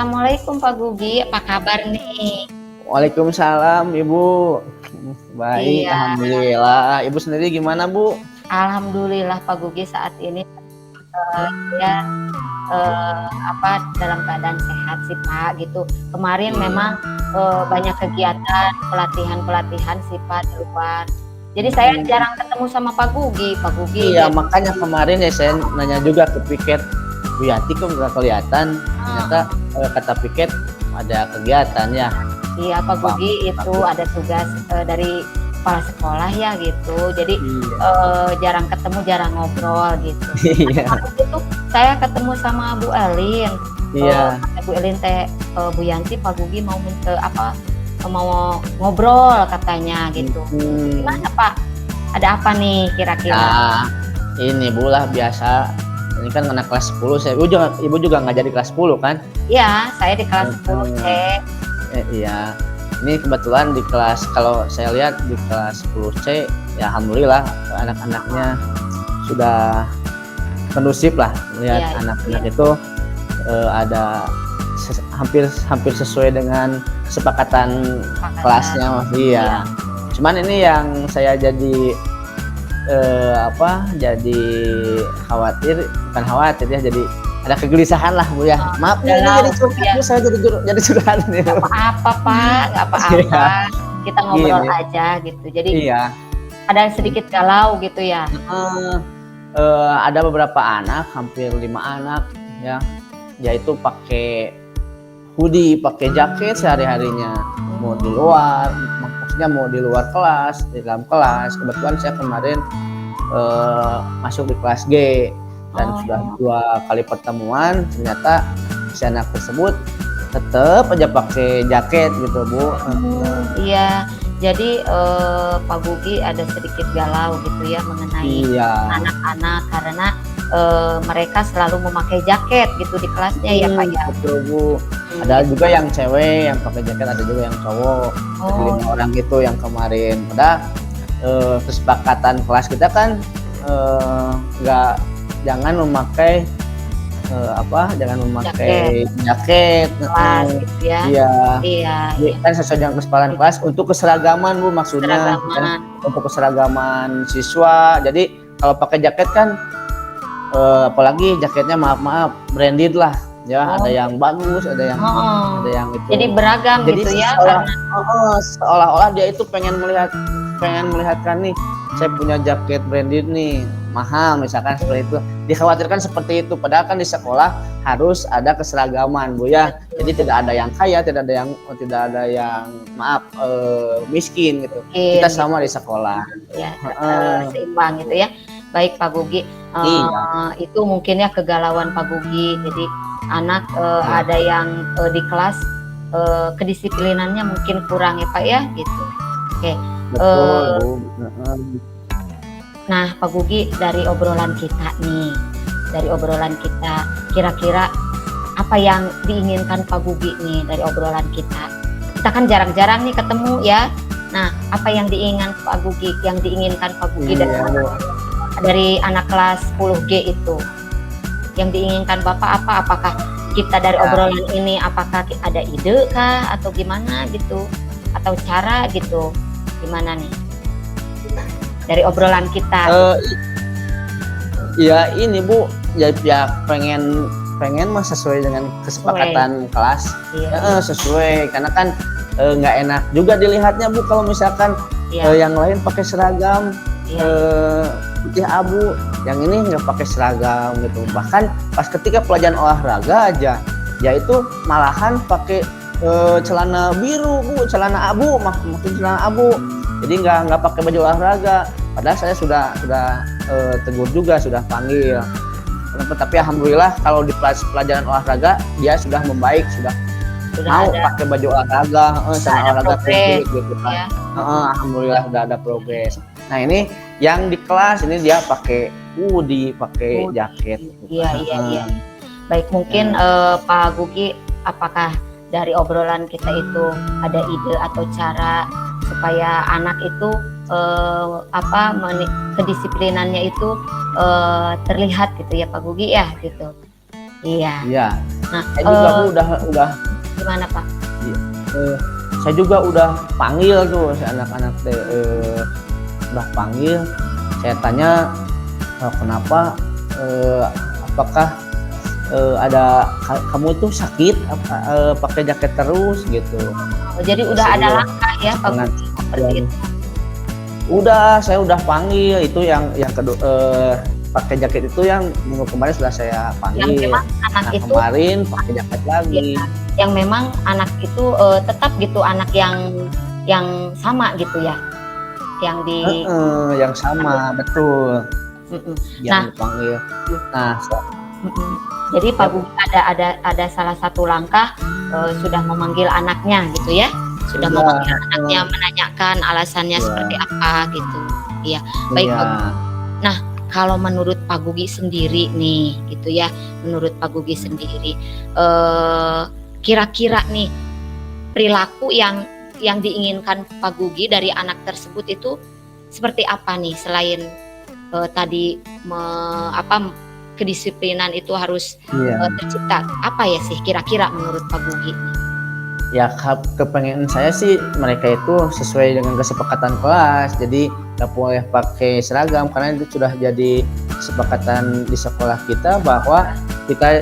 Assalamualaikum Pak Gugi, apa kabar nih? Waalaikumsalam Ibu. Baik, Iya, alhamdulillah. Ibu sendiri gimana, Bu? alhamdulillah Pak Gugi saat ini saya dalam keadaan sehat sih Pak gitu. Kemarin Iya. memang banyak kegiatan pelatihan-pelatihan sih Pak di luar. Jadi saya jarang ketemu sama Pak Gugi. Pak Gugi Iya, jadi makanya kemarin ya saya nanya juga ke Piket, Bu Yati kok nggak kelihatan. Ternyata kata Piket ada kegiatan ya. iya Pak Pak, Gugi itu aku. ada tugas dari kepala sekolah ya gitu. Jadi Iya. jarang ketemu, jarang ngobrol gitu. Iya. Waktu itu saya ketemu sama Bu Elin. Iya. Kata Bu Elin Bu Yanti Pak Gugi mau ngobrol katanya gitu. Hmm. Gimana Pak? Ada apa nih kira-kira? Nah, ini Bu lah biasa. Ini kan anak kelas 10, Ibu juga nggak jadi kelas 10 kan? Iya, saya di kelas 10 C. Iya, ini kebetulan di kelas, kalau saya lihat di kelas 10C, ya alhamdulillah anak-anaknya sudah kondusif lah melihat Iya, anak-anak iya. itu ada hampir sesuai dengan kesepakatan Kesepakatan. kelasnya, Mas. Iya. Iya. Cuman ini yang saya jadi jadi khawatir, bukan khawatir ya, jadi ada kegelisahan lah Bu ya. Maaf nih, ini jadi curhat Iya. Bu, saya jadi curhat nih. Nggak apa-apa Pak, nggak apa-apa. Iya. Kita ngobrol Gini. aja gitu. Jadi Iya. ada sedikit galau gitu ya. Ada beberapa anak, hampir 5 anak ya, yaitu pakai hoodie, pakai jaket sehari-harinya. Mau di luar, maksudnya mau di luar kelas, di dalam kelas. Kebetulan saya kemarin masuk di kelas G dan sudah 2 kali pertemuan, ternyata si anak tersebut tetap aja pakai jaket gitu Bu. Iya, jadi Pak Gugi ada sedikit galau gitu ya mengenai Iya. anak-anak karena mereka selalu memakai jaket gitu di kelasnya ya Pak ya. Betul Bu. Ada juga yang cewek yang pakai jaket, ada juga yang cowok. Jadi 5 orang itu yang kemarin. Padahal kesepakatan kelas kita kan jangan memakai jaket Kelas gitu ya. Iya. Iya, Jadi kan sesuai dengan kesepakatan kelas untuk keseragaman Bu, maksudnya Keseragaman. untuk keseragaman siswa. Jadi kalau pakai jaket kan apalagi jaketnya maaf branded lah ya, ada yang bagus, ada yang itu. Jadi beragam Jadi gitu ya seolah-olah dia itu pengen melihatkan nih, saya punya jaket branded nih, mahal misalkan seperti itu. Dikhawatirkan seperti itu, padahal kan di sekolah harus ada keseragaman Bu ya. Jadi tidak ada yang kaya, tidak ada yang miskin gitu. Kita sama di sekolah. ya, seimbang gitu ya. Baik Pak Gugi, Iya. itu mungkin ya kegalauan Pak Gugi. Jadi anak ada yang di kelas kedisiplinannya mungkin kurang ya Pak ya gitu. Oke. Betul Bu. Nah Pak Gugi, dari obrolan kita kira-kira apa yang diinginkan Pak Gugi nih dari obrolan kita? Kita kan jarang-jarang nih ketemu ya. Nah, apa yang diinginkan Pak Gugi Iya. dari anak kelas 10G itu? Yang diinginkan Bapak apa? Apakah kita dari obrolan ini apakah ada ide kah atau gimana gitu? Atau cara gitu? Gimana nih? Dari obrolan kita. Ya ini Bu, ya pengen mah sesuai dengan kesepakatan kelas. Iya. Sesuai, karena kan nggak enak juga dilihatnya Bu kalau misalkan yang lain pakai seragam putih abu, yang ini nggak pakai seragam gitu. Bahkan pas ketika pelajaran olahraga aja, yaitu malahan pakai celana biru Bu, celana abu, maksud celana abu. Jadi nggak pakai baju olahraga. Padahal saya sudah tegur juga, sudah panggil. Tapi alhamdulillah kalau di pelajaran olahraga dia sudah membaik, sudah mau pakai baju olahraga, celana olahraga gitu kan. Ya. Alhamdulillah sudah ada progres. Nah ini yang di kelas ini dia pakai hoodie, pakai jaket. Iya. Baik, mungkin Pak Gugi, apakah dari obrolan kita itu ada ide atau cara supaya anak itu kedisiplinannya itu terlihat gitu ya Pak Gugi ya gitu. Iya. Iya. Nah, Saya juga Bu udah gimana Pak? saya juga udah panggil tuh si anak-anak teh, udah panggil. Saya tanya kenapa, apakah ada kamu itu sakit apa pakai jaket terus gitu. Oh, jadi udah ada langkah ya Pak Dengan Budi seperti itu. saya udah panggil itu yang kedua, pakai jaket itu yang minggu kemarin sudah saya panggil. Yang memang anak Nah, itu kemarin pakai jaket lagi. yang memang anak itu tetap gitu, anak yang sama gitu ya, yang Yang sama, betul. Mm-mm. Yang Nah, dipanggil. Nah, mm-mm. Jadi Pak Budi ada salah satu langkah, sudah memanggil anaknya gitu ya, sudah Iya, memanggil anaknya, menanyakan alasannya Iya. seperti apa gitu. Iya, baik Pak Gugi. Nah, kalau menurut Pak Gugi sendiri nih gitu ya, menurut Pak Gugi sendiri, kira-kira nih perilaku yang diinginkan Pak Gugi dari anak tersebut itu seperti apa nih, selain tadi kedisiplinan itu harus tercipta, apa ya sih kira-kira menurut Pak Gugi? Ya kepengen saya sih mereka itu sesuai dengan kesepakatan kelas, jadi nggak boleh pakai seragam karena itu sudah jadi kesepakatan di sekolah kita bahwa kita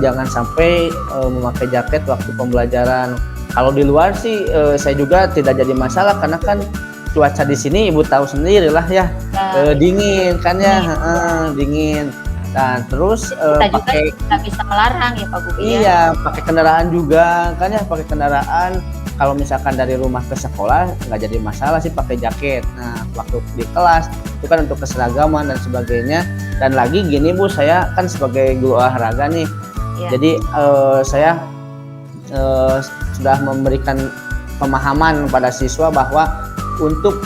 jangan sampai memakai jaket waktu pembelajaran. Kalau di luar sih saya juga tidak jadi masalah karena kan cuaca di sini ibu tahu sendiri lah ya, dingin kan ya, dingin. Dan terus kita juga tidak bisa melarang ya Pak Gugi. Iya, pakai kendaraan juga kan ya, pakai kendaraan. Kalau misalkan dari rumah ke sekolah nggak jadi masalah sih pakai jaket. Nah, waktu di kelas itu kan untuk keseragaman dan sebagainya. Dan lagi gini Bu, saya kan sebagai guru olahraga nih. Iya. Jadi saya sudah memberikan pemahaman pada siswa bahwa untuk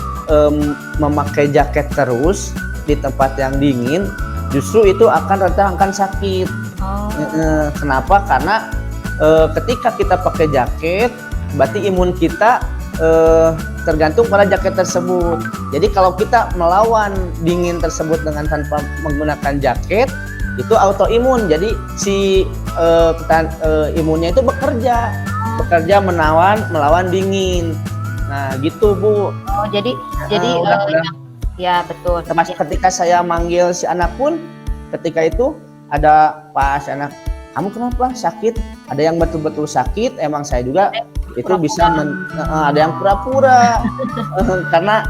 memakai jaket terus di tempat yang dingin justru itu akan rentan sakit. Kenapa? Karena ketika kita pakai jaket, berarti imun kita tergantung pada jaket tersebut. Jadi kalau kita melawan dingin tersebut dengan tanpa menggunakan jaket, itu autoimun. Jadi si imunnya itu bekerja melawan dingin. Nah, gitu Bu. Oh, jadi ya betul. Termasuk ketika saya manggil si anak pun, ketika itu ada pas anak, kamu kenapa sakit? Ada yang betul-betul sakit, emang saya juga itu bisa ada yang pura-pura karena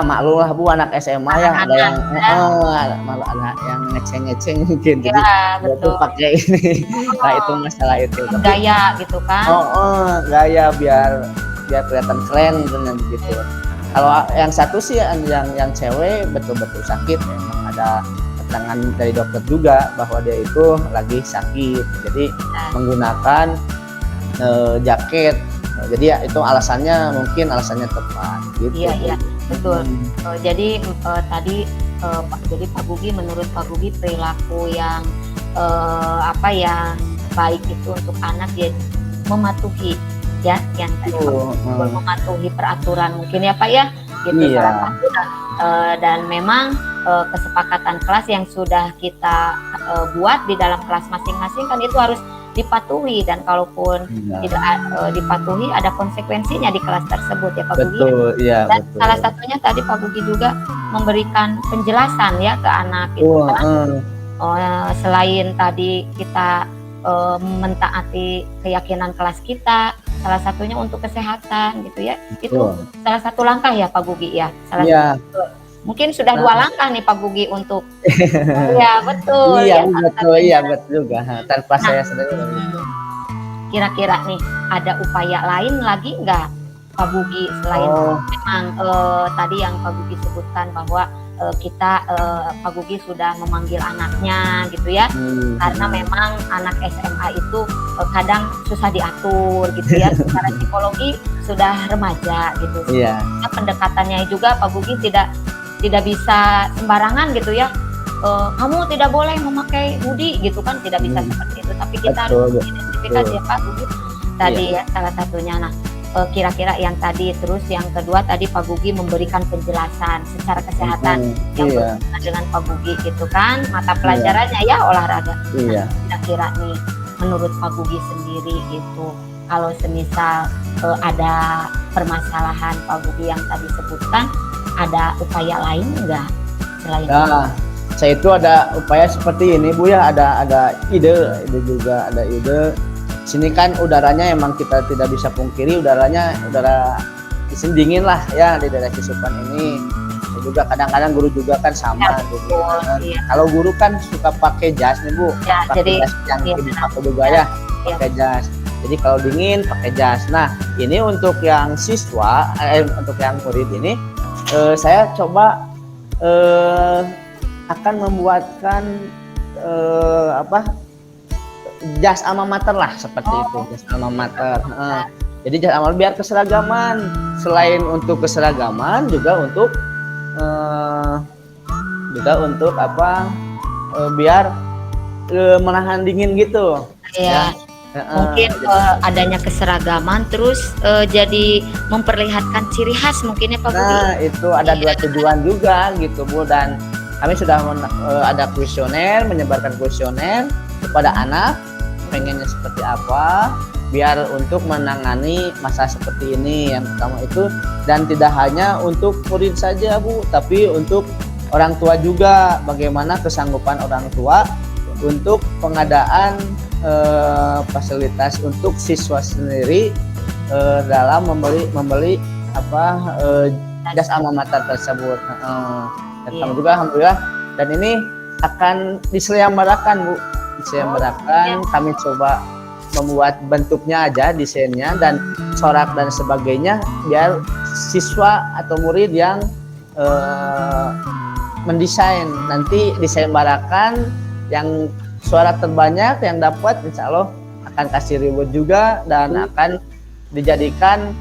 maklum lah Bu, anak SMA ya, ada yang malu, ada yang ngeceng-ngeceng mungkin, jadi betul pakai ini. Nah, itu masalah itu. Gaya gitu kan? Gaya biar kelihatan keren dan begitu. Kalau yang satu sih yang cewek betul-betul sakit, memang ada keterangan dari dokter juga bahwa dia itu lagi sakit, jadi menggunakan jaket. Jadi ya itu mungkin alasannya tepat gitu. Iya betul. Jadi tadi jadi Pak Gugi, menurut Pak Gugi perilaku yang yang baik itu untuk anak ya mematuhi ya, yang tadi mematuhi peraturan mungkin ya Pak ya, gitu. Iya. Dan memang kesepakatan kelas yang sudah kita buat di dalam kelas masing-masing kan itu harus dipatuhi, dan kalaupun tidak dipatuhi ada konsekuensinya di kelas tersebut ya Pak Gugi. Iya, dan betul. salah satunya tadi Pak Gugi juga memberikan penjelasan ya ke anak itu kan. Selain tadi kita mentaati keyakinan kelas kita, salah satunya untuk kesehatan gitu ya. Itu salah satu langkah ya Pak Gugi ya. Satu. Mungkin sudah 2 langkah nih Pak Gugi untuk ya betul. Iya betul, iya betul juga. Tanpa saya sadari. Kira-kira nih ada upaya lain lagi nggak Pak Gugi selain memang tadi yang Pak Gugi sebutkan bahwa kita Pak Gugi sudah memanggil anaknya gitu ya, karena memang anak SMA itu kadang susah diatur gitu ya, secara psikologi sudah remaja gitu. Iya. Pendekatannya juga Pak Gugi tidak bisa sembarangan gitu ya, kamu tidak boleh memakai hoodie gitu kan, tidak bisa seperti itu, tapi kita harus identifikasi ya Pak Gugi tadi ya salah satunya. Nah kira-kira yang tadi. Terus yang kedua tadi Pak Gugi memberikan penjelasan secara kesehatan yang berhubungan dengan Pak Gugi gitu kan, mata pelajarannya ya olahraga. Kira-kira nih menurut Pak Gugi sendiri gitu, kalau semisal ada permasalahan Pak Gugi yang tadi sebutkan, ada upaya lain enggak selain itu? Saya itu ada upaya seperti ini Bu ya, ada ide juga, ada ide. Sini kan udaranya emang kita tidak bisa pungkiri, udara di sini dingin lah ya di daerah Cisupan ini. Saya juga kadang-kadang guru juga kan sama gitu. Kalau guru kan suka pakai jas nih Bu, pakai jas yang dipakai juga ya, pakai jas. Jadi kalau dingin pakai jas. Nah ini untuk yang siswa, untuk yang murid ini, saya coba akan membuatkan jas alma mater lah seperti itu, jas alma mater. Jadi jas alma biar keseragaman, selain untuk keseragaman juga untuk biar menahan dingin gitu. Ya. Mungkin adanya keseragaman terus jadi memperlihatkan ciri khas mungkin ya Pak Gugi. Nah itu ada dua tujuan juga gitu Bu, dan kami sudah ada kuesioner, menyebarkan kuesioner kepada anak pengennya seperti apa biar untuk menangani masa seperti ini. Yang pertama itu, dan tidak hanya untuk murid saja Bu, tapi untuk orang tua juga, bagaimana kesanggupan orang tua untuk pengadaan fasilitas untuk siswa sendiri dalam membeli jas alma mater tersebut. Dan kami juga alhamdulillah, dan ini akan diseliambarakan Bu, kami coba membuat bentuknya aja, desainnya dan corak dan sebagainya, biar siswa atau murid yang mendesain nanti diseliambarakan, yang suara terbanyak yang dapat insya Allah akan kasih reward juga, dan akan dijadikan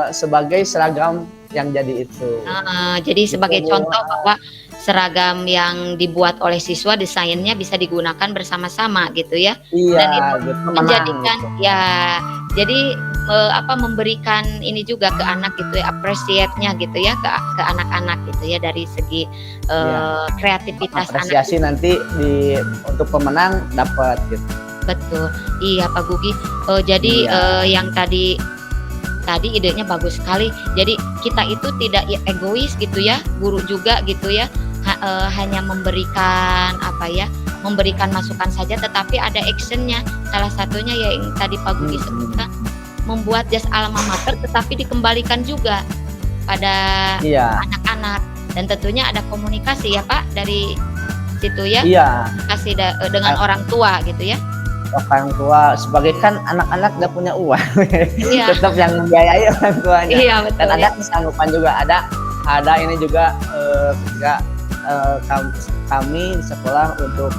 sebagai seragam yang jadi itu. Jadi sebagai contoh bahwa seragam yang dibuat oleh siswa desainnya bisa digunakan bersama-sama gitu ya. Dan itu menjadikan gitu. Jadi memberikan ini juga ke anak gitu ya, appreciate-nya gitu ya ke anak-anak gitu ya, dari segi kreativitas apresiasi anak. Nanti untuk pemenang dapat gitu. Betul. Iya Pak Gugi. Jadi yang tadi idenya bagus sekali. Jadi kita itu tidak egois gitu ya, guru juga gitu ya, hanya memberikan memberikan masukan saja, tetapi ada actionnya. Salah satunya ya yang tadi Pak Gugi sebutkan, membuat jas alma mater tetapi dikembalikan juga pada anak-anak, dan tentunya ada komunikasi ya Pak dari situ ya. Komunikasi dengan orang tua gitu ya. Orang tua sebagai kan anak-anak gak punya uang, tetap yang membiayai orang tuanya. Betul, dan ada kesanggupan juga, ada ini juga ketika kami di sekolah untuk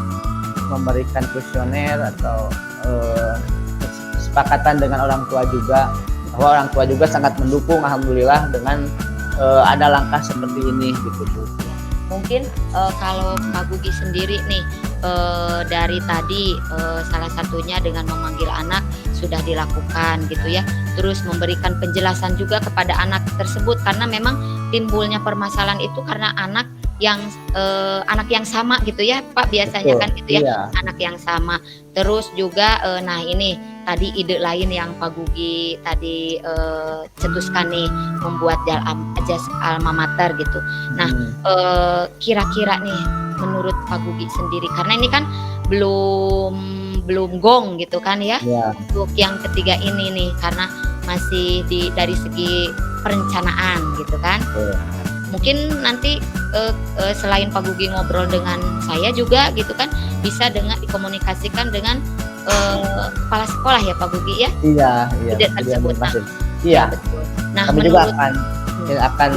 memberikan kuesioner atau kesepakatan dengan orang tua juga, bahwa orang tua juga sangat mendukung alhamdulillah dengan ada langkah seperti ini gitu Bu. Mungkin kalau Pak Gugi sendiri nih, dari tadi salah satunya dengan memanggil anak sudah dilakukan gitu ya, terus memberikan penjelasan juga kepada anak tersebut, karena memang timbulnya permasalahan itu karena anak yang sama gitu ya Pak, biasanya kan gitu ya, anak yang sama. Terus juga nah ini tadi ide lain yang Pak Gugi tadi cetuskan nih, membuat jas alma mater gitu. Nah kira-kira nih menurut Pak Gugi sendiri, karena ini kan belum gong gitu kan ya, untuk yang ketiga ini nih, karena masih dari segi perencanaan gitu kan. Mungkin nanti selain Pak Gugi ngobrol dengan saya juga gitu kan, bisa dikomunikasikan dengan kepala sekolah ya Pak Gugi ya. Iya. Tersebut. Betul. Nah, kami juga akan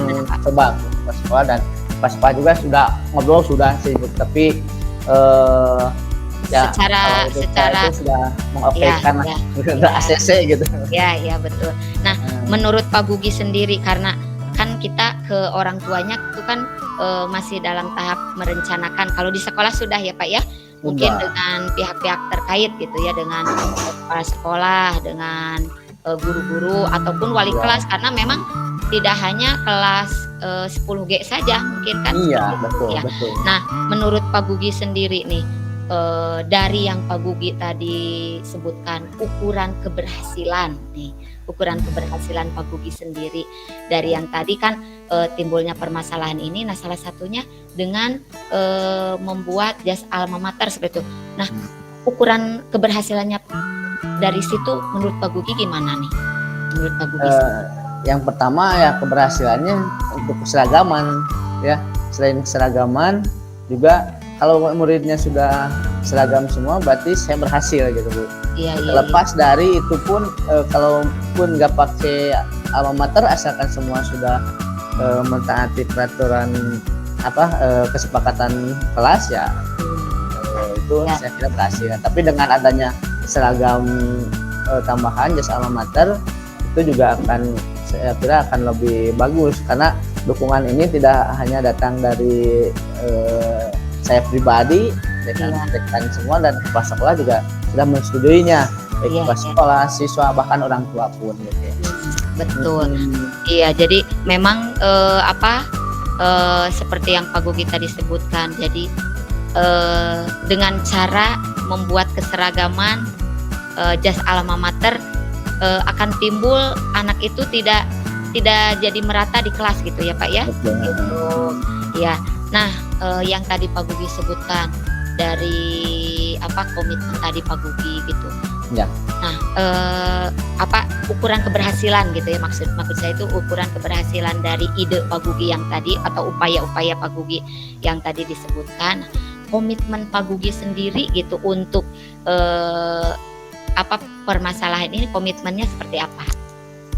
coba ke sekolah, dan Pak sekolah juga sudah ngobrol sibuk, tapi secara itu sudah mengokekan ACC gitu. Iya betul. Nah, menurut Pak Gugi sendiri, karena kan kita ke orang tuanya itu kan masih dalam tahap merencanakan. Kalau di sekolah sudah ya Pak ya, mungkin dengan pihak-pihak terkait gitu ya, dengan kepala sekolah, dengan guru-guru ataupun wali kelas, karena memang tidak hanya kelas 10G saja mungkin kan. Iya, seperti itu betul, ya. betul. Nah, menurut Pak Gugi sendiri nih, dari yang Pak Gugi tadi sebutkan ukuran keberhasilan nih, ukuran keberhasilan Pak Gugi sendiri dari yang tadi kan timbulnya permasalahan ini, nah salah satunya dengan membuat jas alma mater seperti itu. Nah, ukuran keberhasilannya dari situ menurut Pak Gugi gimana nih? Menurut Pak Gugi? Yang pertama ya keberhasilannya untuk keseragaman ya. Selain keseragaman juga kalau muridnya sudah seragam semua berarti saya berhasil gitu Bu. Iya. Lepas dari itu pun kalaupun nggak pakai alma mater asalkan semua sudah mentaati peraturan kesepakatan kelas ya itu Ya. saya kira berhasil. Tapi dengan adanya seragam tambahan jas alma mater itu juga saya kira akan lebih bagus karena dukungan ini tidak hanya datang dari saya pribadi, rekan semua dan kepala sekolah juga sudah mensetujuinya, baik kepala sekolah, siswa bahkan orang tua pun gitu ya. Betul. Iya, jadi memang seperti yang Pak Gugi tadi sebutkan, jadi dengan cara membuat keseragaman jas alma mater akan timbul anak itu tidak jadi merata di kelas gitu ya Pak ya. Betul. Gitu. Ya. Nah, yang tadi Pak Gugi sebutkan dari komitmen tadi Pak Gugi gitu. Ya. Nah, ukuran keberhasilan gitu ya, maksud saya itu ukuran keberhasilan dari ide Pak Gugi yang tadi atau upaya-upaya Pak Gugi yang tadi disebutkan. Komitmen Pak Gugi sendiri gitu untuk permasalahan ini, komitmennya seperti apa?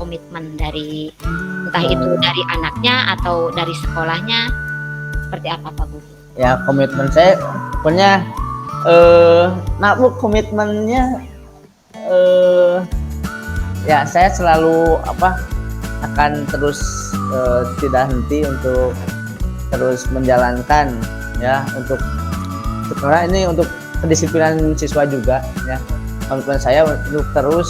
Komitmen dari entah itu dari anaknya atau dari sekolahnya seperti apa Pak Gugi? Ya komitmen saya pokoknya Bu komitmennya ya saya selalu akan terus tidak henti untuk terus menjalankan ya karena ini untuk kedisiplinan siswa juga ya. Komitmen saya untuk terus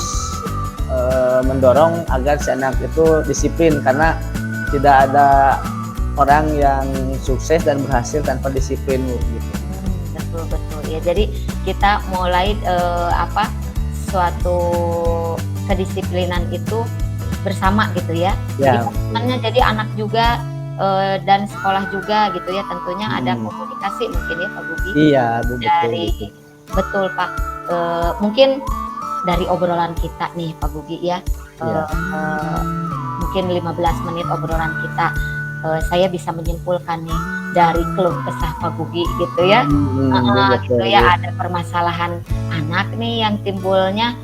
mendorong agar si anak itu disiplin karena tidak ada orang yang sukses dan berhasil tanpa disiplin gitu. Betul ya. Jadi kita mulai suatu kedisiplinan itu bersama gitu ya. Ya. Jadi anak juga dan sekolah juga gitu ya. Tentunya ada komunikasi mungkin ya Pak Gugi. Iya, betul Pak. Mungkin dari obrolan kita nih Pak Gugi ya. Mungkin 15 menit obrolan kita. Saya bisa menyimpulkan nih dari keluh kesah Pak Gugi gitu ya, gitu ya, ada permasalahan anak nih yang timbulnya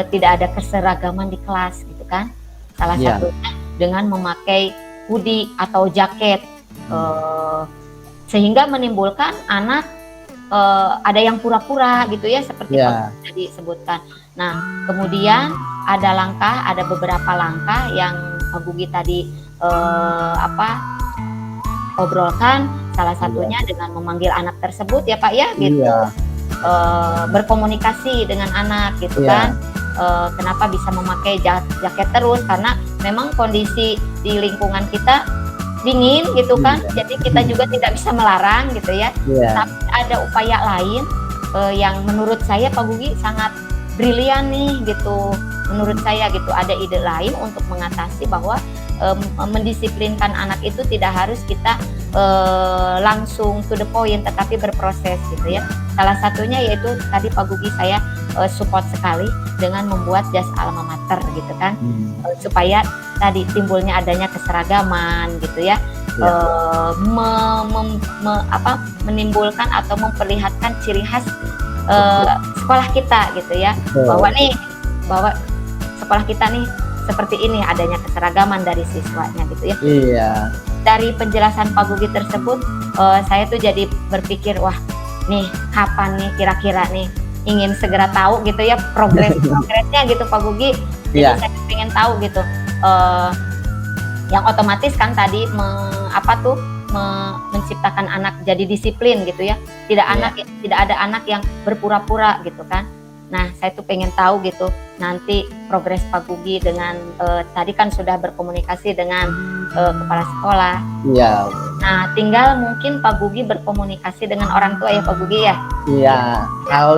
tidak ada keseragaman di kelas gitu kan, salah satunya dengan memakai hoodie atau jaket, sehingga menimbulkan anak ada yang pura-pura gitu ya seperti Pak Gugi tadi sebutkan. Nah kemudian ada beberapa langkah yang Pak Gugi tadi obrolkan, salah satunya dengan memanggil anak tersebut ya Pak ya gitu, berkomunikasi dengan anak gitu kan, kenapa bisa memakai jaket terus, karena memang kondisi di lingkungan kita dingin gitu kan, jadi kita juga tidak bisa melarang gitu ya, tapi ada upaya lain yang menurut saya Pak Gugi sangat brilian nih gitu, menurut saya gitu, ada ide lain untuk mengatasi bahwa mendisiplinkan anak itu tidak harus kita langsung to the point, tetapi berproses gitu ya. Salah satunya yaitu tadi Pak Gugi saya support sekali dengan membuat jas alma mater gitu kan, supaya tadi timbulnya adanya keseragaman gitu ya, menimbulkan atau memperlihatkan ciri khas sekolah kita gitu ya, bahwa sekolah kita nih seperti ini, adanya keseragaman dari siswanya gitu ya. Iya. Dari penjelasan Pak Gugi tersebut, saya tuh jadi berpikir, wah, nih kapan nih kira-kira nih ingin segera tahu gitu ya progresnya gitu Pak Gugi. Jadi saya ingin tahu gitu. Yang otomatis kan tadi menciptakan anak jadi disiplin gitu ya. Tidak ada anak yang berpura-pura gitu kan. Nah, saya tuh pengen tahu gitu nanti progres Pak Gugi dengan tadi kan sudah berkomunikasi dengan kepala sekolah. Iya. Nah, tinggal mungkin Pak Gugi berkomunikasi dengan orang tua ya Pak Gugi ya. Iya. Kalau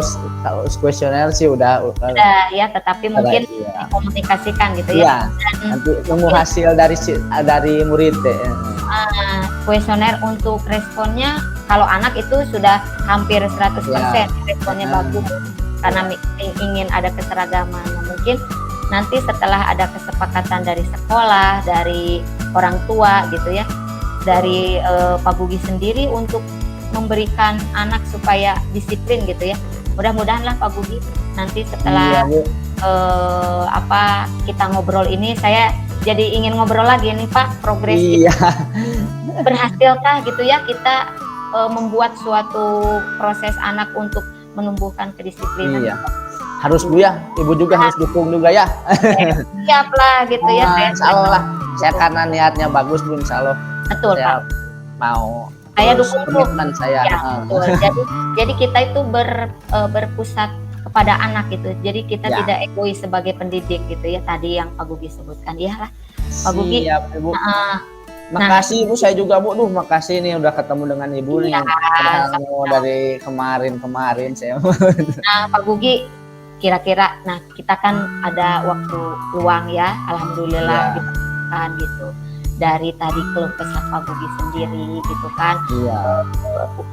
kuesioner sih udah Ya, tetapi mungkin iya. dikomunikasikan gitu Iya. ya. Nanti nunggu hasil dari murid deh. Kuesioner untuk responnya kalau anak itu sudah hampir 100% responnya bagus karena ingin ada keseragaman. Nah, mungkin nanti setelah ada kesepakatan dari sekolah, dari orang tua gitu ya, dari Pak Gugi sendiri untuk memberikan anak supaya disiplin gitu ya. Mudah-mudahan lah Pak Gugi nanti setelah kita ngobrol ini, saya jadi ingin ngobrol lagi nih Pak, progres berhasilkah gitu ya kita membuat suatu proses anak untuk menumbuhkan kedisiplinan. Iya. Harus Bu ya, Ibu juga harus dukung juga ya. Siap lah gitu ya. Insya Allah lah. Saya karena niatnya bagus Bu, insya Allah. Betul saya Pak. Mau. Saya dukung komitmen saya. Ya, betul. Jadi kita itu berpusat kepada anak gitu. Jadi kita tidak egois sebagai pendidik gitu ya. Tadi yang Pak Gugi sebutkan. Iyalah Pak Gugi. Siap Ibu. Makasih Ibu, saya juga Bu. Makasih nih udah ketemu dengan Ibu nih. Dari kemarin saya. Nah Pak Gugi, kira-kira, nah kita kan ada waktu luang ya, alhamdulillah gitu kan gitu. Dari tadi keluh kesah Pak Gugi sendiri gitu kan. Iya.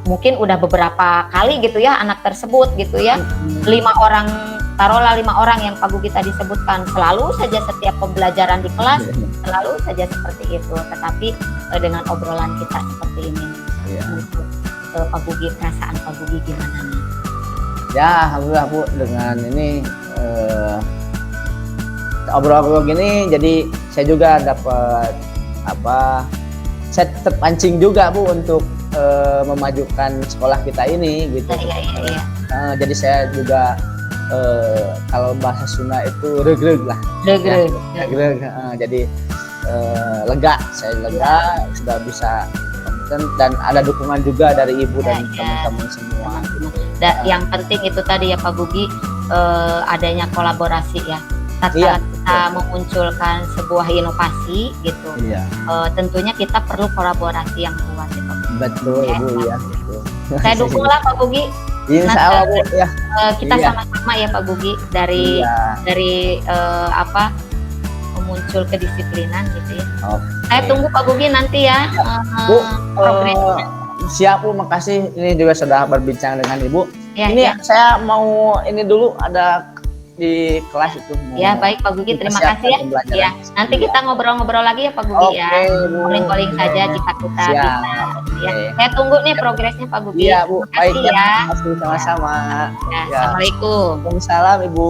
Mungkin udah beberapa kali gitu ya anak tersebut gitu ya. 5 orang, taruhlah 5 orang yang Pak Gugi tadi sebutkan, selalu saja setiap pembelajaran di kelas selalu saja seperti itu. Tetapi dengan obrolan kita seperti ini, untuk Pak Gugi, perasaan Pak Gugi gimana nih? Ya alhamdulillah Bu, dengan ini obrol-obrol gini, jadi saya juga dapat saya terpancing juga Bu untuk memajukan sekolah kita ini gitu. Iya. Jadi saya juga kalau bahasa Sunda itu regreg lah. Regreg. Jadi lega, saya lega sudah bisa dan ada dukungan juga dari Ibu dan teman-teman semua. Yang penting itu tadi ya Pak Gugi, adanya kolaborasi ya. Tatkala kita memunculkan sebuah inovasi gitu, tentunya kita perlu kolaborasi yang kuat ya Pak Gugi. Betul Ibu ya. Betul. Saya dukung lah Pak Gugi. Insya Allah Bu ya. Kita sama-sama ya Pak Gugi dari muncul kedisiplinan gitu ya. Saya tunggu Pak Gugi nanti ya. Bu, siap Bu, makasih. Ini juga sudah berbincang dengan Ibu. Saya mau ini dulu ada di kelas itu. Ya baik Pak Gugi, terima kasih ya. Nanti kita ngobrol-ngobrol lagi ya Pak Gugi ya. Calling saja jika kita bisa. Ya. Saya tunggu nih progresnya Pak Gugi. Iya Bu, baik ya. Sama-sama. Assalamualaikum. Waalaikumsalam Ibu.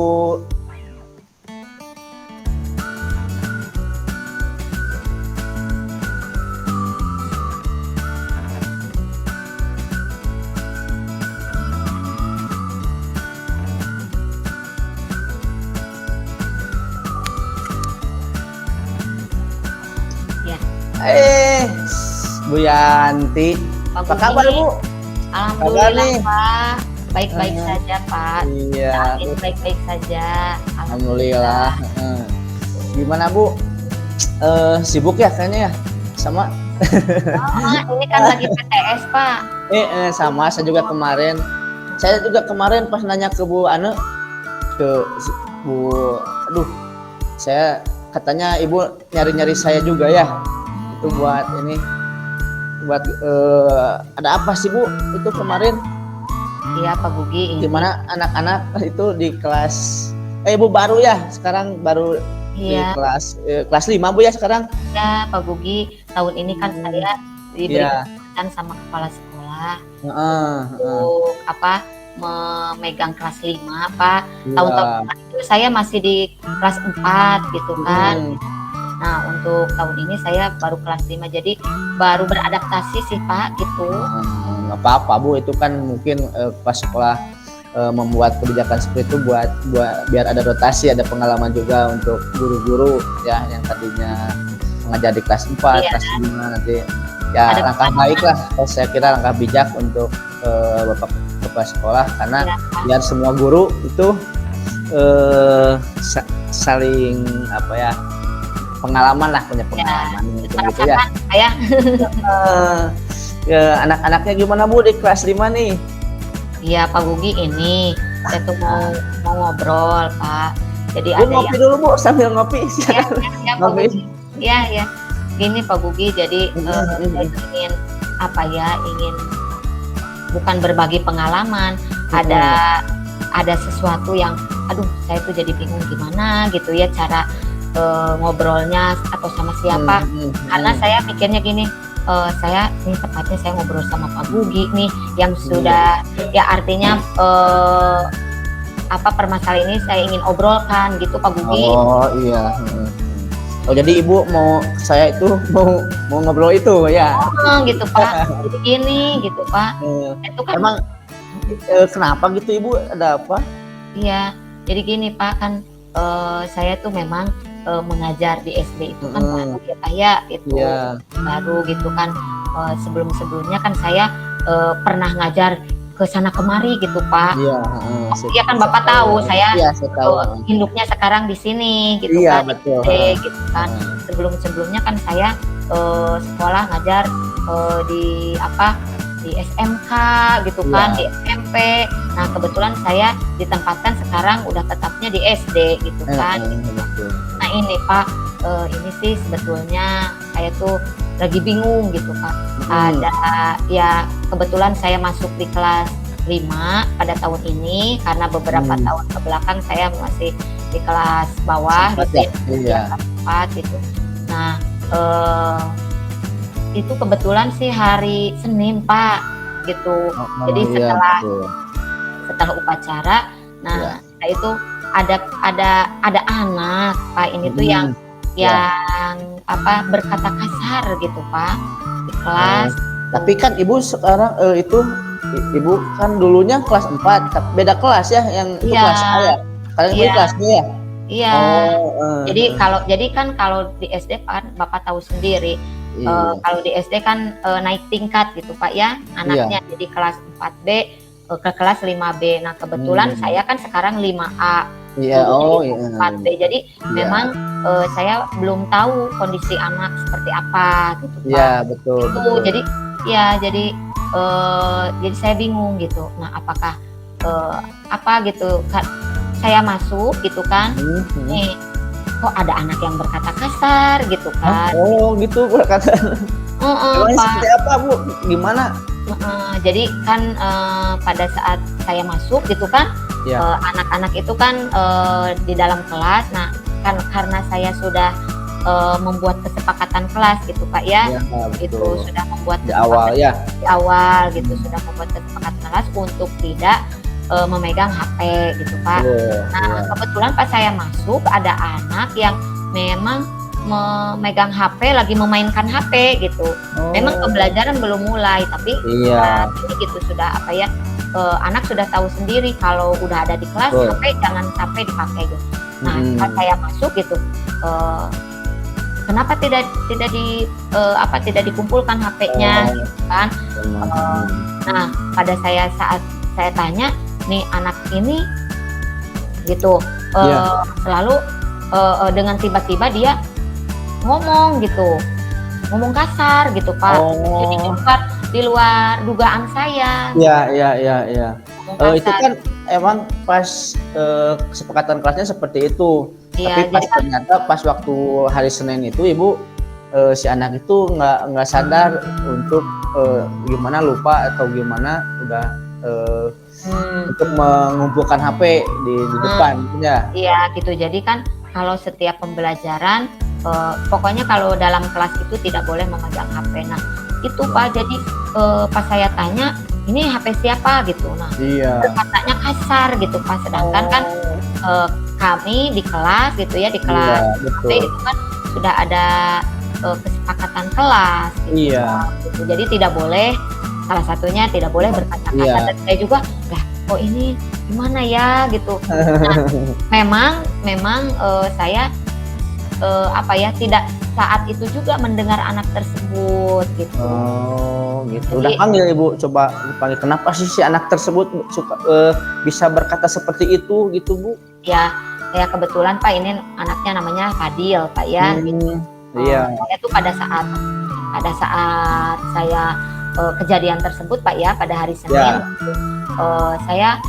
Bu Yanti, apa kabar Bu? Alhamdulillah Pak, baik-baik saja Pak. Iya. Baik-baik saja. Alhamdulillah. Gimana Bu? Sibuk ya kayaknya ya, sama? Ini kan lagi PTS Pak. Sama. Saya juga kemarin pas nanya ke Bu Ane, ke Bu, saya katanya Ibu nyari-nyari saya juga ya. Itu buat ada apa sih Bu itu kemarin? Iya Pak Gugi. Gimana anak-anak itu di kelas Ibu baru ya sekarang baru di kelas 5 Bu ya sekarang? Ya Pak Gugi, tahun ini kan saya diberikan sama kepala sekolah untuk memegang kelas 5 Pak. Tahun-tahun itu saya masih di kelas 4 gitu kan. Nah untuk tahun ini saya baru kelas 5, jadi baru beradaptasi sih Pak gitu. Nggak apa-apa Bu, itu kan mungkin pas sekolah membuat kebijakan seperti itu buat biar ada rotasi, ada pengalaman juga untuk guru-guru ya yang tadinya mengajar di kelas 4, kelas 5 nanti ya ada langkah baik lah. Saya kira langkah bijak untuk Bapak kepala sekolah karena biar semua guru itu saling apa ya, pengalaman lah, punya pengalaman gitu ya. Merasakan saya. Ya, anak-anaknya gimana Bu di kelas 5 nih? Iya Pak Gugi, ini saya tuh mau ngobrol Pak. Jadi Bu, ada ngopi yang dulu Bu, sambil ngopi. ya, ya, Pak Ngopi. Gugi. Ya. Gini Pak Gugi, jadi saya tuh ingin apa ya, ingin bukan berbagi pengalaman, ada sesuatu yang aduh saya tuh jadi bingung gimana gitu ya cara ngobrolnya atau sama siapa. Karena saya pikirnya gini, saya ini tepatnya saya ngobrol sama Pak Gugi nih yang sudah ya artinya apa permasalahan ini saya ingin obrolkan gitu Pak Gugi. Oh iya. Oh jadi Ibu mau saya itu mau ngobrol itu ya? Gitu Pak. Jadi gini gitu Pak. Itu kan Emang kenapa gitu Ibu? Ada apa? Iya. Jadi gini Pak, kan saya tuh memang mengajar di SD itu kan baru ya Pak ya, itu baru gitu kan. Sebelumnya kan saya pernah ngajar ke sana kemari gitu Pak. Iya kan Bapak tahu saya hidupnya sekarang di sini gitu kan. Betul. Gitu kan. Sebelumnya kan saya sekolah ngajar di SMK gitu kan, di SMP. Nah kebetulan saya ditempatkan sekarang udah tetapnya di SD gitu kan. Nah ini Pak, ini sih sebetulnya saya tuh lagi bingung gitu Pak. Ada ya kebetulan saya masuk di kelas 5 pada tahun ini karena beberapa tahun ke belakang saya masih di kelas bawah gitu ya, kelas 4 gitu. Nah itu kebetulan sih hari Senin Pak gitu. Jadi setelah upacara, nah itu ada anak Pak ini tuh yang apa berkata kasar gitu Pak di kelas. Tapi kan Ibu sekarang Ibu kan dulunya kelas 4, beda kelas ya, yang itu kelas A ya. Kalian Ibu kelas B ya? Iya. Jadi kalau di SD kan Bapak tahu sendiri. Kalau di SD kan naik tingkat gitu Pak ya anaknya, jadi kelas 4B ke kelas 5B. Nah kebetulan saya kan sekarang 5A. Iya, 4B. Jadi memang saya belum tahu kondisi anak seperti apa gitu Pak. Iya, betul. Jadi saya bingung gitu. Nah, apakah apa gitu kan saya masuk gitu kan. Nih kok ada anak yang berkata kasar gitu kan. Gitu berkata. Seperti apa Bu? Gimana? Jadi kan pada saat saya masuk gitu kan, anak-anak itu kan di dalam kelas. Nah kan karena saya sudah membuat kesepakatan kelas gitu Pak ya, itu sudah membuat di awal gitu sudah membuat kesepakatan kelas untuk tidak memegang HP gitu Pak. Nah kebetulan pas saya masuk ada anak yang memang memegang HP, lagi memainkan HP gitu. Memang pembelajaran belum mulai, tapi ini gitu sudah apa ya, anak sudah tahu sendiri kalau udah ada di kelas HP jangan sampai dipakai gitu. Nah pas saya masuk gitu, kenapa tidak dikumpulkan HP-nya gitu kan? Nah pada saat saya tanya nih anak ini gitu selalu dengan tiba-tiba dia ngomong kasar gitu Pak. Jadi di luar dugaan saya. Iya. Itu kan emang pas kesepakatan kelasnya seperti itu. Tapi pas ternyata pas waktu hari Senin itu Ibu si anak itu nggak sadar untuk gimana lupa atau gimana udah untuk mengumpulkan HP di depan ya. Iya gitu. Jadi kan kalau setiap pembelajaran pokoknya kalau dalam kelas itu tidak boleh memegang HP. Nah itu Pak, jadi pas saya tanya ini HP siapa gitu. Nah katanya kasar gitu Pak, sedangkan kan kami di kelas gitu ya, di kelas HP itu kan sudah ada kesepakatan kelas gitu. Gitu. Jadi tidak boleh, salah satunya tidak boleh berkata kasar. Dan saya juga kok ini gimana ya gitu. Nah memang saya tidak saat itu juga mendengar anak tersebut gitu. Gitu. Udah panggil Ibu, coba dipanggil. Kenapa sih si anak tersebut suka bisa berkata seperti itu gitu Bu? Ya, saya kebetulan Pak ini anaknya namanya Fadil Pak ya. Iya. Saya tuh pada saat saya kejadian tersebut Pak ya, pada hari Senin, saya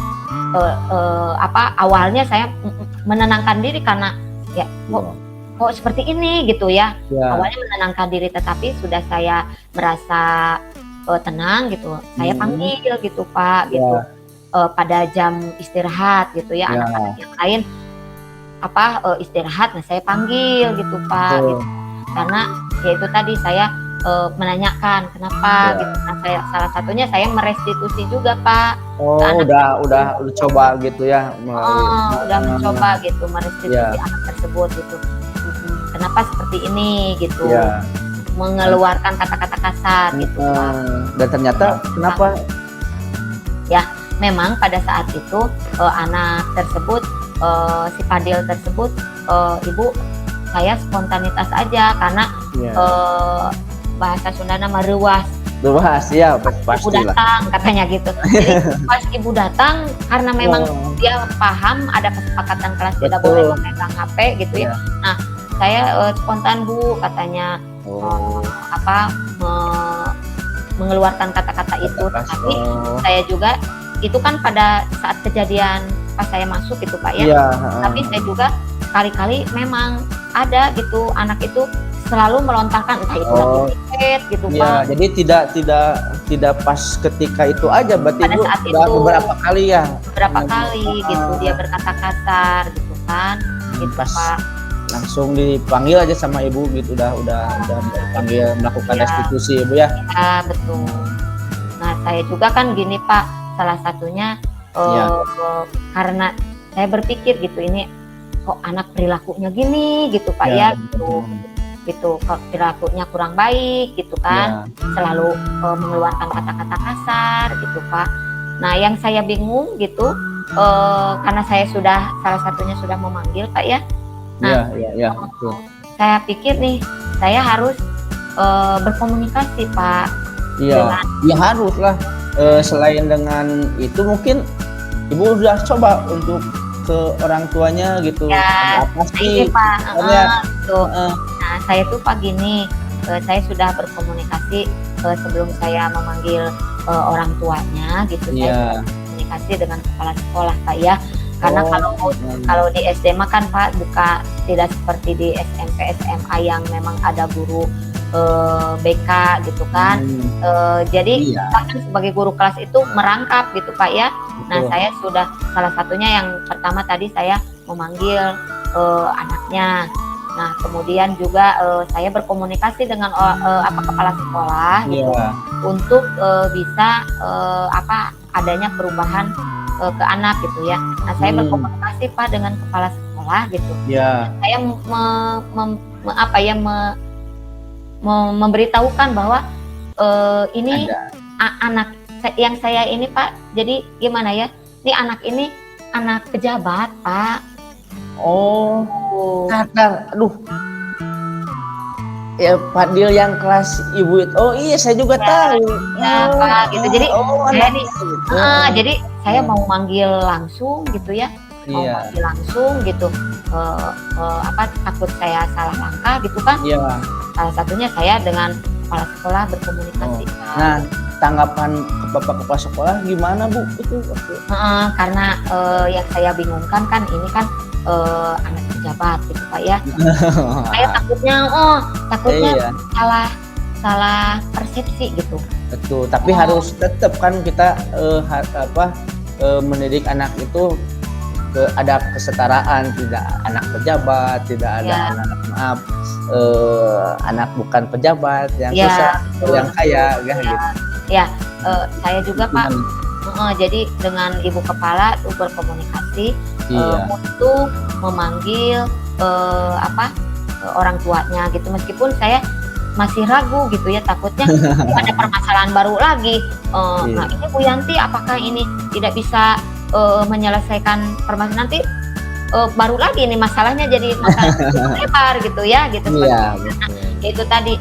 awalnya saya menenangkan diri karena ya kok seperti ini gitu ya. Awalnya menenangkan diri, tetapi sudah saya merasa tenang gitu, saya panggil gitu Pak gitu. Pada jam istirahat gitu ya, anak-anak yang lain istirahat, nah saya panggil gitu Pak gitu. Karena ya itu tadi saya menanyakan kenapa gitu. Nah salah satunya saya merestitusi juga Pak. Udah coba gitu ya. Udah mencoba gitu merestitusi anak tersebut gitu. Kenapa seperti ini gitu. Mengeluarkan kata-kata kasar gitu Pak. Dan ternyata kenapa? Ya, memang pada saat itu anak tersebut, si Fadil tersebut, Ibu, saya spontanitas aja karena bahasa Sunda nama ruas ya Ibu pastilah. datang katanya gitu. Jadi pas Ibu datang karena memang dia paham ada kesepakatan kelas tidak boleh memegang HP gitu ya. Nah saya spontan Bu katanya mengeluarkan kata-kata itu, tapi saya juga itu kan pada saat kejadian pas saya masuk gitu Pak ya. Tapi saya juga kali-kali memang ada gitu anak itu selalu melontarkan entah itu lagi tiket gitu Pak. Jadi tidak pas ketika itu aja, berarti pada Ibu saat udah itu, beberapa kali ya. Beberapa kali gitu dia berkata kasar gitu kan. Gitu Pas Pak. langsung dipanggil aja sama Ibu gitu, udah dipanggil melakukan restitusi Ibu ya. Ya betul. Nah saya juga kan gini Pak, salah satunya karena saya berpikir gitu, ini kok anak perilakunya gini gitu Pak ya gitu kok perilakunya kurang baik gitu kan, selalu mengeluarkan kata-kata kasar gitu Pak. Nah yang saya bingung gitu karena saya salah satunya sudah memanggil Pak ya. Nah betul. Saya pikir nih saya harus berkomunikasi Pak. Ya harus lah. Selain dengan itu mungkin Ibu udah coba untuk ke orang tuanya gitu. Apa sih Pak? Nah saya tuh Pak gini, saya sudah berkomunikasi sebelum saya memanggil orang tuanya gitu. Saya berkomunikasi dengan kepala sekolah Pak ya. Karena kalau di SD mah kan Pak tidak seperti di SMP SMA yang memang ada guru BK gitu kan. Jadi bahkan sebagai guru kelas itu merangkap gitu Pak ya. Nah saya sudah salah satunya yang pertama tadi saya memanggil anaknya. Nah kemudian juga saya berkomunikasi dengan kepala sekolah gitu untuk bisa adanya perubahan ke anak gitu ya. Nah saya berkomunikasi Pak dengan kepala sekolah gitu. Saya memberitahukan bahwa ini anak yang saya ini Pak, jadi gimana ya, ini anak ini anak pejabat Pak. Kata ya Fadil yang kelas Ibu itu. Iya saya juga tahu. Pak gitu. Jadi saya nih jadi saya mau manggil langsung gitu ya. Mau manggil langsung gitu. Takut saya salah langkah gitu kan. Salah satunya saya dengan kepala sekolah berkomunikasi. Nah, tanggapan Bapak kepala sekolah gimana Bu? Itu karena yang saya bingungkan kan ini kan anak pejabat gitu Pak ya. Saya takutnya salah persepsi gitu. Betul, tapi harus tetap kan kita mendidik anak itu ada kesetaraan, tidak anak pejabat, tidak ada anak bukan pejabat yang susah, yang kaya gitu. Saya juga Pak jadi dengan Ibu Kepala tuh berkomunikasi untuk memanggil orang tuanya gitu, meskipun saya masih ragu gitu ya, takutnya ada permasalahan baru lagi. Nah ini Bu Yanti apakah ini tidak bisa menyelesaikan permasalahan, nanti baru lagi ini masalahnya jadi masalah lebar gitu ya gitu. Itu tadi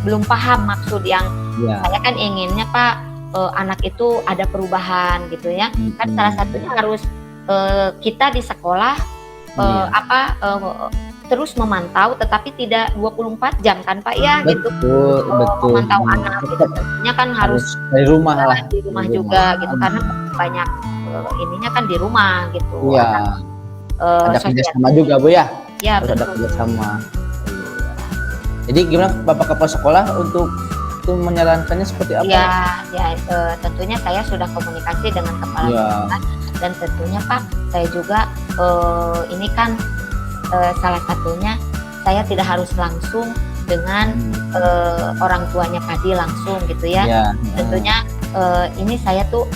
belum paham maksud yang saya kan inginnya Pak anak itu ada perubahan gitu ya. Kan salah satunya harus kita di sekolah terus memantau, tetapi tidak 24 jam kan Pak ya, gitu. Betul. Memantau anak gitu. Tentunya kan harus dari rumah lah. Di rumah juga gitu, karena banyak ininya kan di rumah gitu. Iya. Ada kerjasama juga Bu ya. Ya, harus ada kerjasama. Jadi gimana Bapak kepala sekolah untuk menyarankannya seperti apa? Ya, tentunya saya sudah komunikasi dengan kepala sekolah, dan tentunya Pak, saya juga ini kan salah satunya saya tidak harus langsung dengan orang tuanya Fadil langsung gitu ya. Tentunya ini saya tuh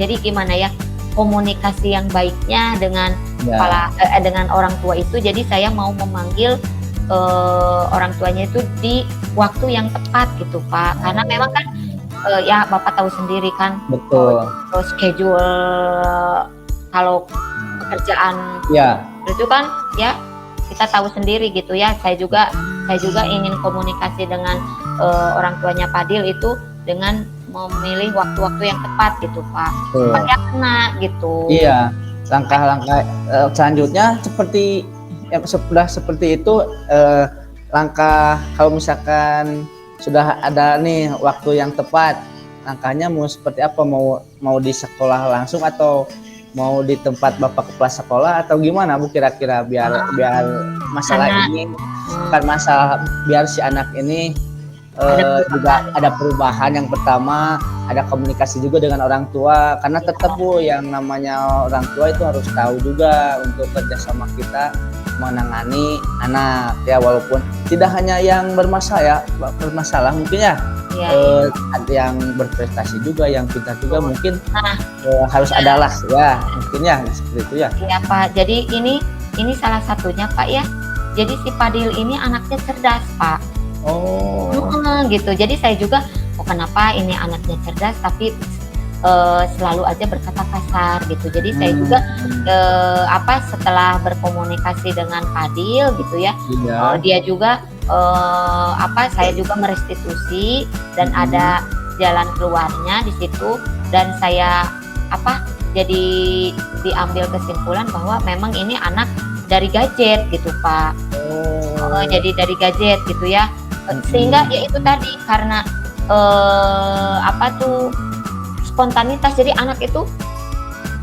jadi gimana ya, komunikasi yang baiknya dengan dengan orang tua itu. Jadi saya mau memanggil orang tuanya itu di waktu yang tepat gitu Pak, karena memang kan ya Bapak tahu sendiri kan, betul, schedule kalau pekerjaan itu kan ya kita tahu sendiri gitu ya. Saya juga ingin komunikasi dengan orang tuanya Fadil itu dengan memilih waktu-waktu yang tepat gitu Pak, supaya kena gitu. Iya, langkah-langkah selanjutnya sudah seperti itu, langkah kalau misalkan sudah ada nih waktu yang tepat, langkahnya mau seperti apa? Mau di sekolah langsung atau mau di tempat Bapak kepala sekolah atau gimana Bu kira-kira biar masalah ini bukan masalah, biar si anak ini juga ada perubahan. Yang pertama ada komunikasi juga dengan orang tua, karena tetap Bu yang namanya orang tua itu harus tahu juga untuk kerjasama kita menangani anak ya, walaupun tidak hanya yang bermasalah mungkin ya, ada yang berprestasi juga, yang pintar juga mungkin harus adalah ya, mungkin ya seperti itu ya. Iya Pak, jadi ini salah satunya Pak ya. Jadi si Fadil ini anaknya cerdas Pak. Gitu. Jadi saya juga kenapa ini anaknya cerdas tapi selalu aja berkata kasar gitu. Jadi saya juga setelah berkomunikasi dengan Fadil gitu ya, dia juga saya juga merestitusi dan ada jalan keluarnya di situ, dan saya jadi diambil kesimpulan bahwa memang ini anak dari gadget gitu Pak. Jadi dari gadget gitu ya, sehingga ya itu tadi karena spontanitas, jadi anak itu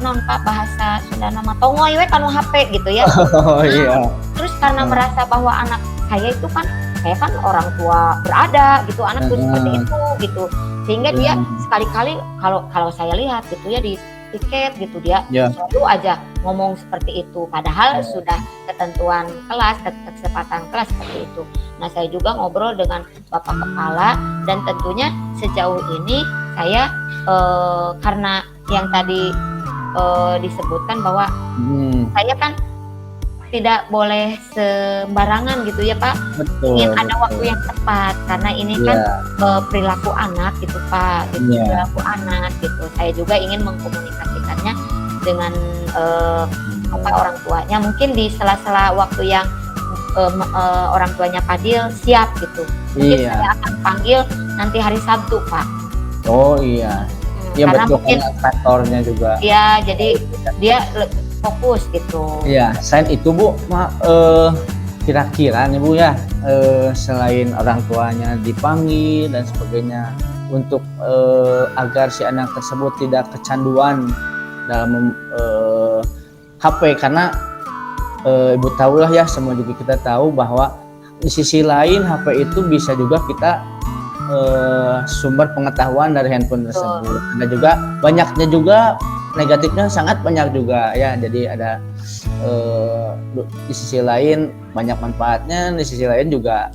non Pak, bahasa Sunda nama tongoy we kanu HP gitu ya. Terus karena merasa bahwa anak saya itu kan, saya kan orang tua berada gitu, anak tuh seperti itu gitu, sehingga dia sekali-kali kalau saya lihat gitu ya di tiket gitu, dia selalu aja ngomong seperti itu, padahal sudah ketentuan kelas, kesepakatan kelas seperti itu. Nah saya juga ngobrol dengan Bapak Kepala, dan tentunya sejauh ini saya karena yang tadi disebutkan bahwa saya kan tidak boleh sembarangan gitu ya Pak. Ingin ada waktu yang tepat, karena ini kan perilaku anak gitu Pak, gitu, perilaku anak gitu. Saya juga ingin mengkomunikasikannya dengan orang tuanya, mungkin di sela-sela waktu yang orang tuanya Fadil siap gitu. Mungkin saya akan panggil nanti hari Sabtu Pak. Ya betul, mungkin kantornya juga. Iya, jadi dia fokus gitu. Iya, selain itu Bu, kira-kira nih Bu ya, selain orang tuanya dipanggil dan sebagainya, untuk agar si anak tersebut tidak kecanduan dalam HP, karena Ibu tahu lah ya, semua juga kita tahu bahwa di sisi lain HP itu bisa juga kita sumber pengetahuan dari handphone tersebut. Ada juga banyaknya juga negatifnya, sangat banyak juga ya. Jadi ada di sisi lain banyak manfaatnya, di sisi lain juga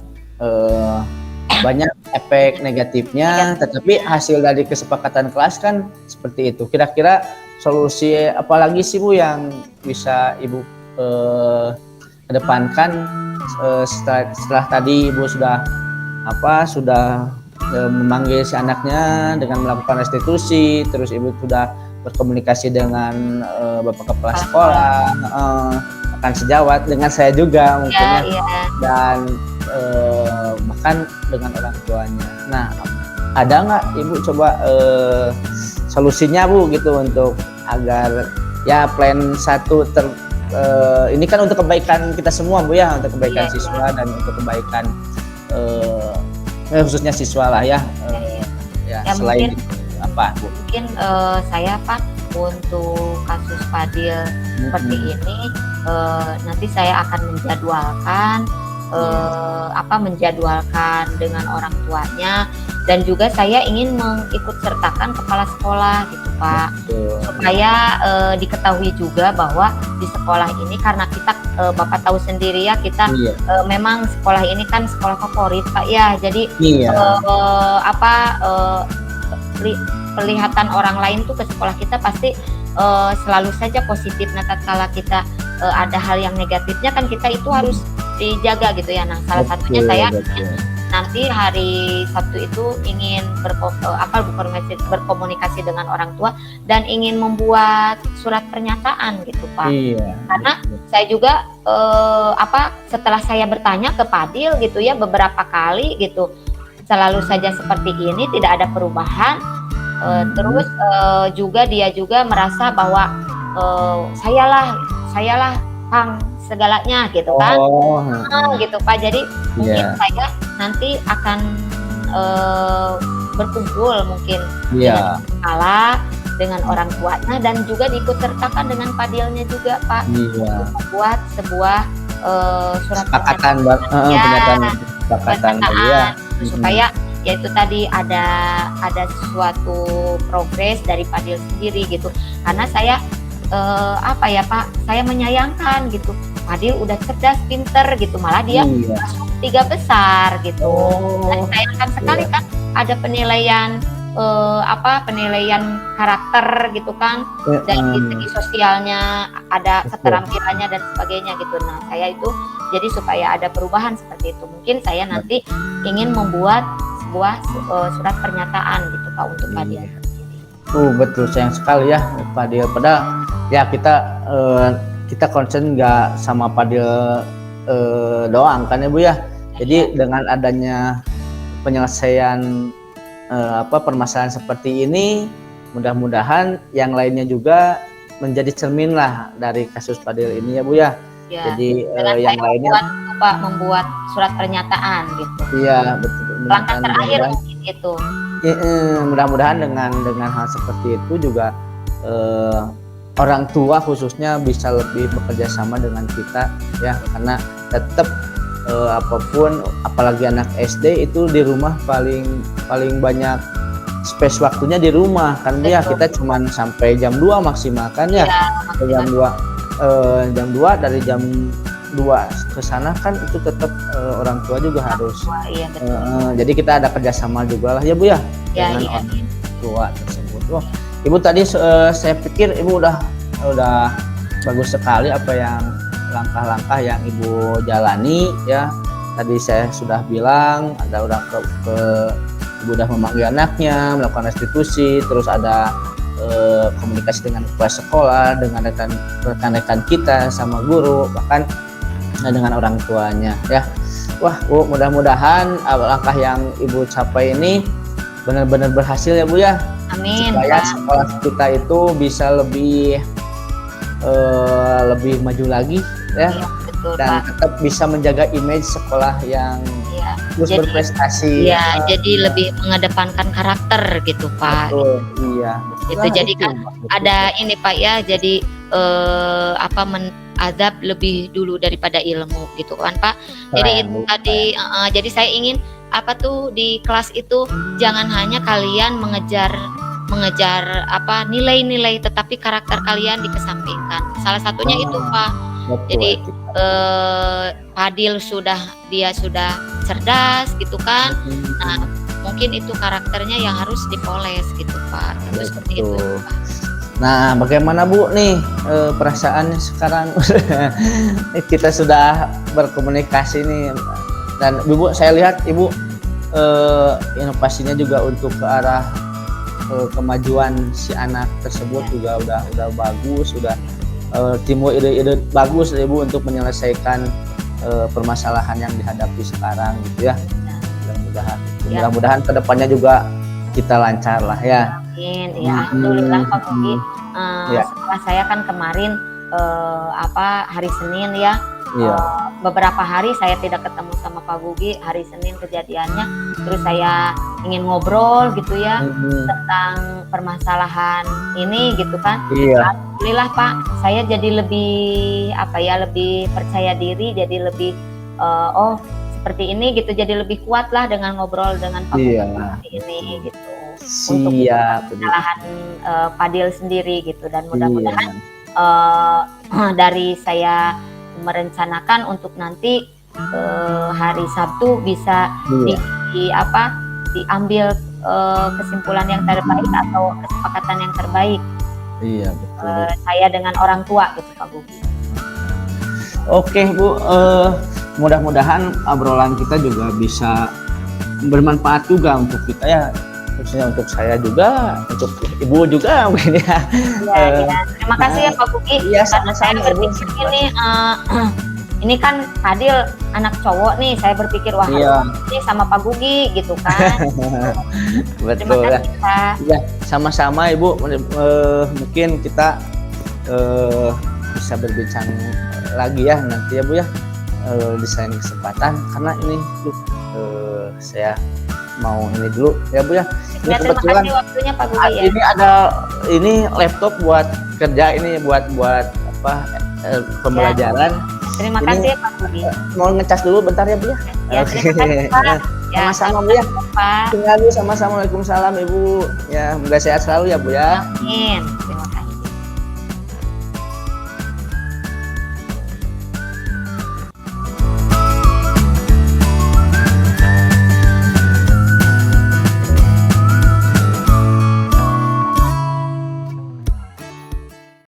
banyak efek negatifnya. Tetapi hasil dari kesepakatan kelas kan seperti itu. Kira-kira solusi apalagi sih Bu yang bisa Ibu kedepankan setelah tadi Ibu sudah memanggil si anaknya dengan melakukan restitusi, terus Ibu sudah berkomunikasi dengan Bapak Kepala Sekolah, akan sejawat dengan saya juga mungkin dan bahkan dengan orang tuanya. Nah, ada nggak Ibu coba solusinya Bu gitu untuk agar ya plan satu ini kan untuk kebaikan kita semua Bu ya, untuk kebaikan siswa dan untuk kebaikan khususnya siswa lah ya. Ya selain mungkin, itu, apa Bu? Mungkin saya Pak untuk kasus Fadil seperti ini nanti saya akan menjadwalkan dengan orang tuanya, dan juga saya ingin mengikut sertakan kepala sekolah gitu Pak. Supaya diketahui juga bahwa di sekolah ini, karena kita Bapak tahu sendiri ya, kita memang sekolah ini kan sekolah favorit Pak ya, jadi pelihatan orang lain tuh ke sekolah kita pasti selalu saja positif. Nah, tatkala kita ada hal yang negatifnya kan kita itu harus dijaga gitu ya. Nah, salah satunya saya nanti hari Sabtu itu ingin berkomunikasi dengan orang tua dan ingin membuat surat pernyataan gitu Pak. Karena saya juga setelah saya bertanya ke Fadil gitu ya beberapa kali gitu, selalu saja seperti ini, tidak ada perubahan. Terus juga dia juga merasa bahwa sayalah Kang segalanya gitu kan. Gitu Pak. Jadi mungkin saya nanti akan berkumpul mungkin dengan kepala, dengan orang tuanya, dan juga diikut sertakan dengan Fadilnya juga Pak, untuk membuat sebuah surat pernyataan supaya yaitu tadi ada suatu progres dari Fadil sendiri gitu. Karena saya Pak, saya menyayangkan gitu, Fadil udah cerdas, pinter gitu, malah dia masuk 3 besar gitu. Dan sayangkan sekali kan ada penilaian penilaian karakter gitu kan, dan di segi sosialnya ada keterampilannya dan sebagainya gitu. Nah, saya itu jadi supaya ada perubahan seperti itu, mungkin saya nanti ingin membuat sebuah surat pernyataan gitu Pak untuk Fadil. Betul, sayang sekali ya Fadil. Padahal ya kita concern nggak sama Fadil doang kan ya Bu ya. Jadi dengan adanya penyelesaian permasalahan seperti ini, mudah-mudahan yang lainnya juga menjadi cermin lah dari kasus Fadil ini ya Bu ya. Jadi yang lainnya membuat surat pernyataan gitu. Iya betul. Langkah terakhir mungkin itu. Mudah-mudahan dengan hal seperti itu juga orang tua khususnya bisa lebih bekerja sama dengan kita ya, karena tetap apapun, apalagi anak SD itu di rumah paling banyak space waktunya di rumah kan ya. Kita cuman sampai jam 2 maksimal kan ya, jam 2 dari jam 2 ke sana kan itu tetap orang tua juga harus jadi kita ada kerjasama juga lah ya Bu ya, dengan orang tua tersebut. Ibu tadi saya pikir Ibu udah bagus sekali apa yang langkah-langkah yang Ibu jalani ya. Tadi saya sudah bilang ada orang Ibu udah memanggil anaknya, melakukan restitusi, terus ada komunikasi dengan kepala sekolah, dengan rekan-rekan kita sama guru, bahkan dengan orang tuanya ya. Wah Bu, mudah-mudahan langkah yang Ibu capai ini benar-benar berhasil ya Bu ya. Amin. Supaya sekolah kita itu bisa lebih maju lagi ya. Betul, dan Pak, tetap bisa menjaga image sekolah yang terus berprestasi. Jadi lebih mengedepankan karakter gitu Pak. Betul, iya. Itu jadi kan ada ini Pak ya, jadi adab lebih dulu daripada ilmu gitu kan Pak. Jadi itu tadi jadi saya ingin di kelas itu jangan hanya kalian mengejar nilai-nilai, tetapi karakter kalian dikesampingkan. Salah satunya itu Pak. Jadi Fadil sudah cerdas gitu kan. Nah, mungkin itu karakternya yang harus dipoles gitu Pak. Itu seperti itu Pak. Nah, bagaimana Bu nih perasaannya sekarang? Kita sudah berkomunikasi nih, dan Bu saya lihat Ibu inovasinya juga untuk ke arah kemajuan si anak tersebut juga udah bagus, sudah timbul ide-ide bagus Ibu untuk menyelesaikan permasalahan yang dihadapi sekarang gitu ya. Mudah-mudahan kedepannya juga kita lancar lah ya. Amin. Ya, alhamdulillah Pak Bogi. Ya. Setelah saya kan kemarin hari Senin ya. Iya. Beberapa hari saya tidak ketemu sama Pak Bogi. Hari Senin kejadiannya, terus saya ingin ngobrol gitu ya tentang permasalahan ini gitu kan. Iya. Alhamdulillah Pak, saya jadi lebih lebih percaya diri, jadi lebih seperti ini gitu, jadi lebih kuat lah dengan ngobrol dengan Pak Bogi seperti ini gitu. Untuk kesalahan Fadil sendiri gitu, dan mudah-mudahan dari saya merencanakan untuk nanti hari Sabtu bisa diambil kesimpulan yang terbaik atau kesepakatan yang terbaik. Iya betul. Saya dengan orang tua gitu Pak Bogi. Oke Bu, mudah-mudahan obrolan kita juga bisa bermanfaat juga untuk kita ya, khususnya untuk saya juga, untuk Ibu juga mungkin ya. Iya. Terima kasih ya Pak Bogi. Iya, Karena saya berpikir ini kan Fadil anak cowok nih, saya berpikir wah ini sama Pak Bogi gitu kan. Betul Terima kasih Pak. Ya, sama-sama Ibu. Mungkin kita bisa berbincang lagi ya nanti ya Bu ya, di lain kesempatan, karena ini saya mau ini dulu ya Bu ya. Ini terima kasih waktunya Pak Bogi ya. Ini ada laptop buat kerja, ini buat pembelajaran. Terima kasih ya Pak Bogi. Mau ngecas dulu bentar ya Bu ya. Ya, terima kasih Pak. Sama-sama Bu ya. Tinggal sama-sama. Waalaikumsalam Ibu. Ya, semoga sehat selalu ya Bu ya. Amin.